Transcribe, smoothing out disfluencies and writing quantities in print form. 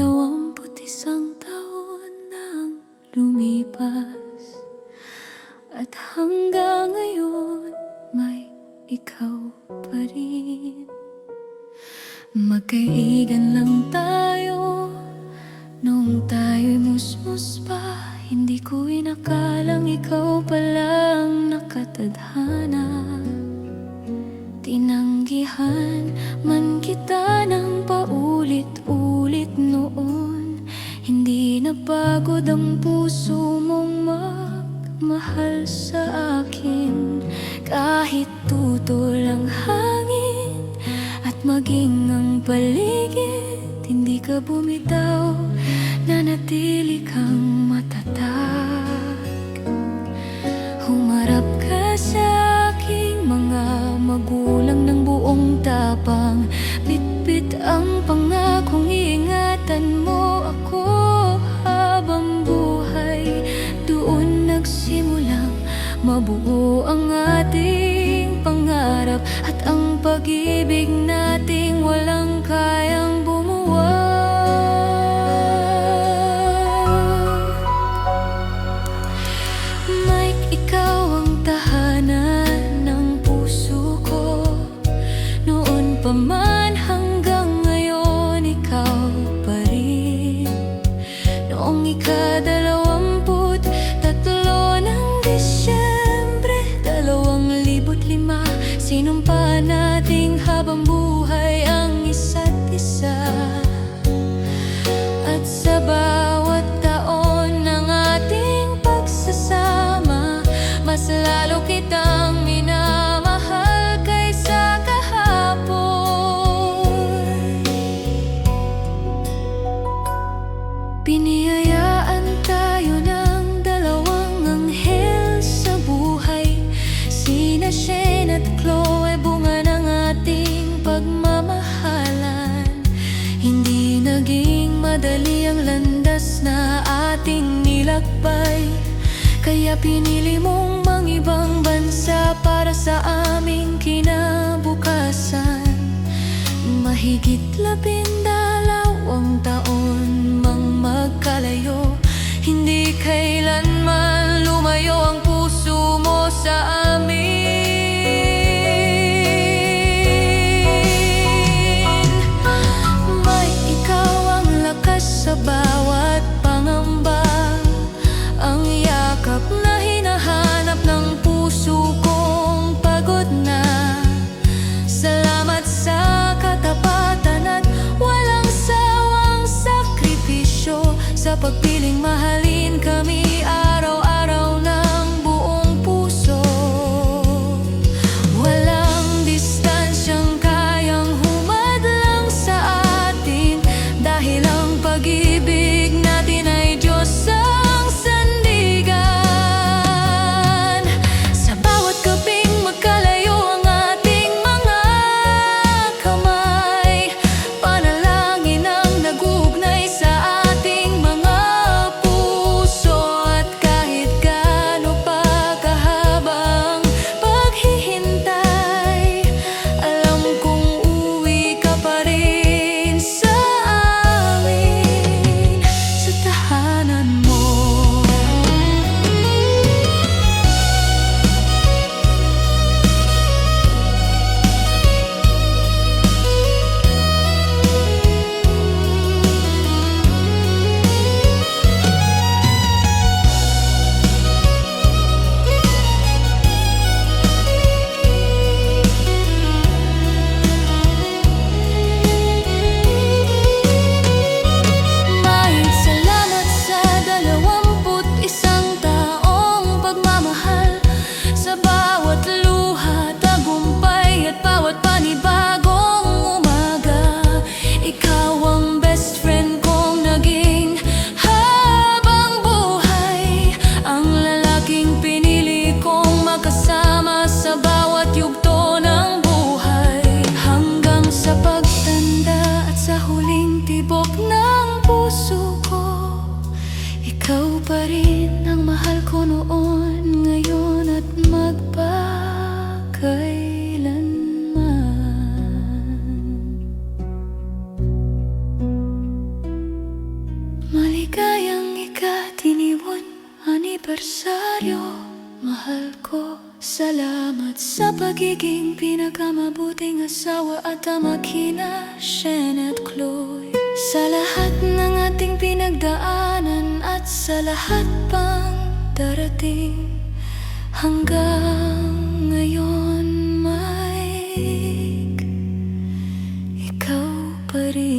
21 taon nang lumipas, at hanggang ngayon may ikaw pa rin. Magkaigan lang tayo noong tayo'y musmus pa. Hindi ko inakalang ikaw palang nakatadhana. Tinanggihan man kita ng paulit-ulit noon. Hindi napagod ang puso mong magmahal sa akin. Kahit tutol ang hangin at maging ang paligid, hindi ka bumitaw, nanatili kang matatag. Humarap ka sa aking mga magulang ng buong tapang. Bitbit ang pangakong iingatan mo ako habang buhay. Doon nagsimulang mabuo ang ating pangarap, at ang pag-ibig nating walang kayang bumuwag. Mike, ikaw ang tahanan ng puso ko. Noon pa man hanggang ngayon, ikaw pa rin. Noong ika-23 ng Disyembre 2005, sinumpa nating habang buhay ang isa't isa. At sa bawat taon ng ating pagsasama, mas lalo kitang minamahal kaysa kahapon. Piniyayaan tayo ng dalawang anghel sa buhay, sina Shane at Chloe, bunga ng ating pagmamahalan. Hindi naging madali ang landas na ating nilakbay, kaya pinili mong mangibang bansa para sa aming kinabukasan. Mahigit 12 taon mang magkalayo, hindi kailanman lumayo ang puso mo sa amin. May ikaw ang lakas sa bawat pangamba, ang yakap na hinahanap ng puso kong pagod na. Salamat sa katapatan at walang sawang sakripisyo, sa pagpiling mahalin kami araw-araw ng buong puso. Walang distansyang kayang humadlang sa atin, dahil ang pag-ibig natin ay Diyos ang sandigan. Sa bawat gabing magkalayo ang ating mga kamay, panalangin ang naguugnay sa ating mga puso. At kahit gaano pa kahabang paghihintay, alam kong uuwi ka pa rin sa amin, sa tahanan mo. Maraming salamat sa 21 taong pagmamahal, sa bawat luha, tagumpay at bawat panibagong umaga. Ikaw ang best friend kong naging habang buhay, ang lalaking pinili kong makasama sa bawat yugto ng buhay. Hanggang sa pagtanda at sa huling tibok ng puso ko, ikaw pa rin ang mahal ko noon, ngayon at magpakailanman. anibersaryo, mahal ko. Salamat sa pagiging pinakamabuting asawa at ama kina Shen at Chloe. Sa lahat ng ating pinagdaanan at sa lahat pang darating, hanggang ngayon, Mike, ikaw pa rin.